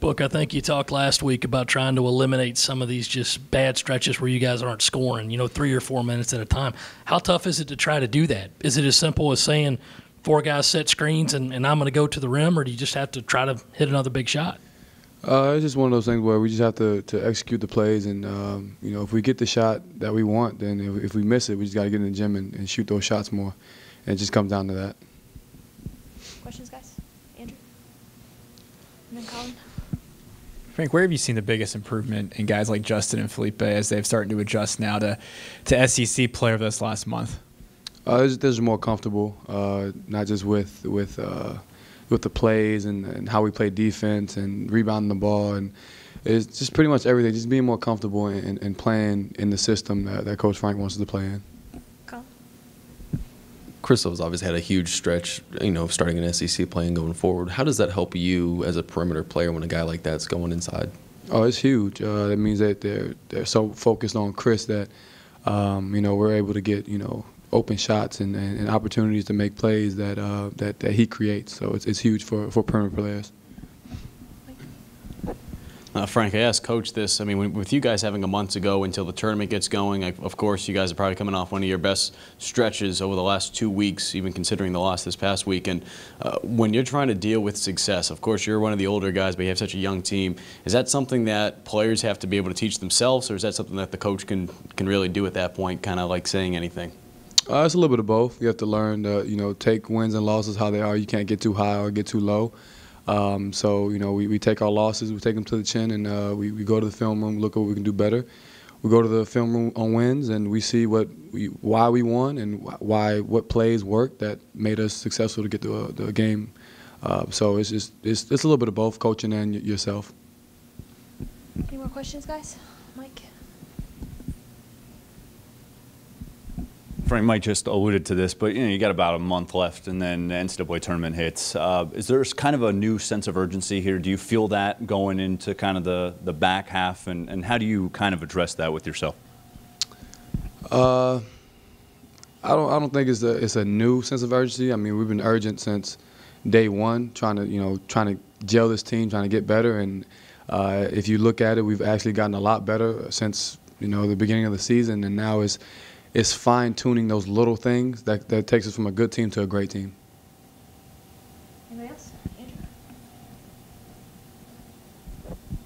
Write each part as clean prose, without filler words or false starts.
Book, I think you talked last week about trying to eliminate some of these just bad stretches where you guys aren't scoring, 3 or 4 minutes at a time. How tough is it to try to do that? Is it as simple as saying 4 guys set screens and I'm going to go to the rim, or do you just have to try to hit another big shot? It's just one of those things where we just have to execute the plays, and if we get the shot that we want, then if we miss it, we just got to get in the gym and shoot those shots more, and it just comes down to that. Questions, guys? Andrew? And then Colin? Frank, where have you seen the biggest improvement in guys like Justin and Felipe as they've started to adjust now to SEC play over this last month? They're more comfortable, not just with the plays and how we play defense and rebounding the ball, and it's just pretty much everything. Just being more comfortable and playing in the system that Coach Frank wants us to play in. Colin? Crystal's obviously had a huge stretch, starting in SEC play and going forward. How does that help you as a perimeter player when a guy like that's going inside? Oh, it's huge. That means that they're so focused on Chris that we're able to get open shots and opportunities to make plays that he creates. So it's huge for perimeter players. Frank, I asked Coach this. I mean, with you guys having a month to go until the tournament gets going, of course, you guys are probably coming off one of your best stretches over the last 2 weeks, even considering the loss this past week. And when you're trying to deal with success, of course, you're one of the older guys, but you have such a young team. Is that something that players have to be able to teach themselves, or is that something that the coach can really do at that point, kind of like saying anything? It's a little bit of both. You have to learn to, take wins and losses how they are. You can't get too high or get too low. So we take our losses, we take them to the chin, and we go to the film room, look at what we can do better. We go to the film room on wins, and we see why we won and what plays worked that made us successful to get the game. So it's a little bit of both, coaching and yourself. Any more questions, guys? Mike? Frank, Mike just alluded to this, but you got about a month left, and then the NCAA tournament hits. Is there kind of a new sense of urgency here? Do you feel that going into kind of the back half, and how do you kind of address that with yourself? I don't think it's a new sense of urgency. I mean, we've been urgent since day one, trying to gel this team, trying to get better, and if you look at it, we've actually gotten a lot better since the beginning of the season, and now it's fine-tuning those little things that takes us from a good team to a great team. Anybody else? Andrew?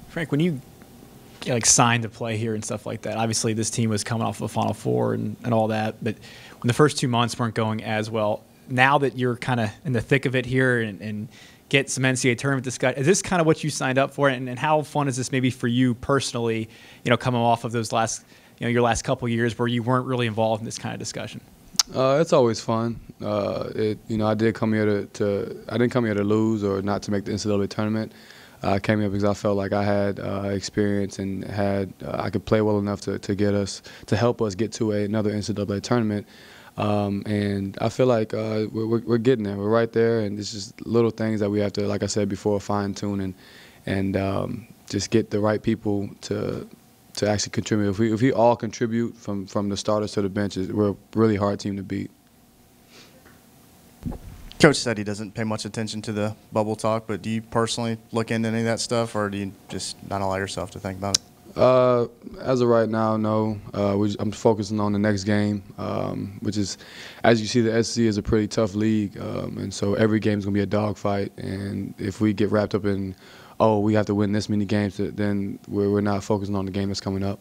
Frank, when you signed to play here and stuff like that, obviously this team was coming off of a Final Four and all that, but when the first 2 months weren't going as well, now that you're kind of in the thick of it here and get some NCAA tournament discussion, is this kind of what you signed up for, and how fun is this maybe for you personally, coming off of those your last couple of years where you weren't really involved in this kind of discussion? It's always fun. I did come here I didn't come here to lose or not to make the NCAA tournament. I came here because I felt like I had experience and I could play well enough to help us get to another NCAA tournament. And I feel like we're getting there. We're right there, and it's just little things that we have to, like I said before, fine tune and just get the right people to actually contribute. If we all contribute from the starters to the benches, we're a really hard team to beat. Coach said he doesn't pay much attention to the bubble talk, but do you personally look into any of that stuff, or do you just not allow yourself to think about it? As of right now, no. I'm focusing on the next game, which is, as you see, the SEC is a pretty tough league, and so every game is going to be a dogfight. And if we get wrapped up in, we have to win this many games, then we're not focusing on the game that's coming up.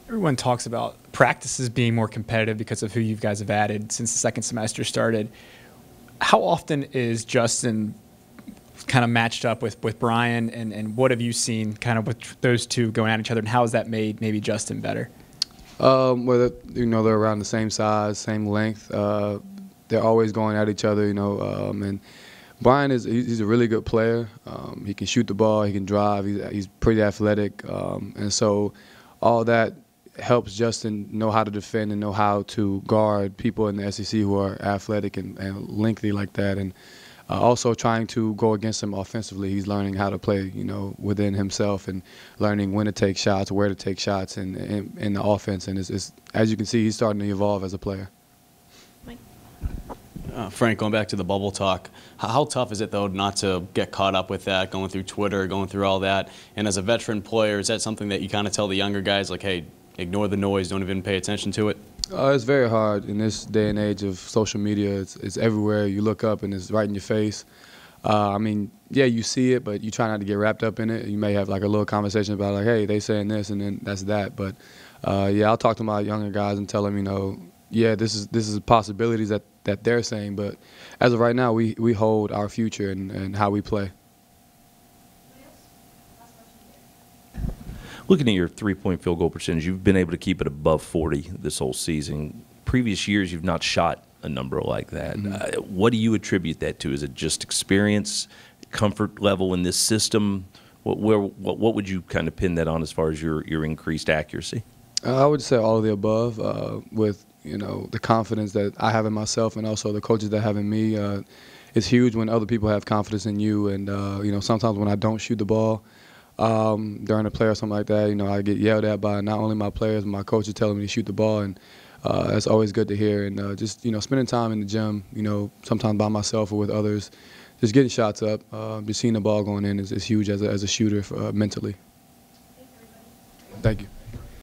Everyone talks about practices being more competitive because of who you guys have added since the second semester started. How often is Justin kind of matched up with Brian, and what have you seen kind of with those two going at each other, and how has that made maybe Justin better? Well, they're around the same size, same length. They're always going at each other, and Brian he's a really good player. He can shoot the ball, he can drive, he's pretty athletic, and so all that helps Justin know how to defend and know how to guard people in the SEC who are athletic and lengthy like that, and also trying to go against him offensively. He's learning how to play, within himself and learning when to take shots, where to take shots in the offense, and it's, as you can see, he's starting to evolve as a player. Mike? Frank, going back to the bubble talk, how tough is it, though, not to get caught up with that, going through Twitter, going through all that? And as a veteran player, is that something that you kind of tell the younger guys, like, hey, ignore the noise, don't even pay attention to it? It's very hard in this day and age of social media. It's everywhere. You look up and it's right in your face. I mean, yeah, you see it, but you try not to get wrapped up in it. You may have like a little conversation about like, hey, they saying this, and then that's that. But yeah, I'll talk to my younger guys and tell them, you know, yeah, this is possibilities that they're saying. But as of right now, we hold our future and how we play. Looking at your three-point field goal percentage, you've been able to keep it above 40 this whole season. Previous years, you've not shot a number like that. What do you attribute that to? Is it just experience, comfort level in this system? What would you kind of pin that on as far as your increased accuracy? I would say all of the above. With the confidence that I have in myself and also the coaches that have in me, it's huge when other people have confidence in you. And sometimes when I don't shoot the ball during a play or something like that, I get yelled at by not only my players, but my coaches telling me to shoot the ball, and that's always good to hear. And just spending time in the gym, sometimes by myself or with others, just getting shots up, just seeing the ball going in is huge as a shooter mentally. Thank you.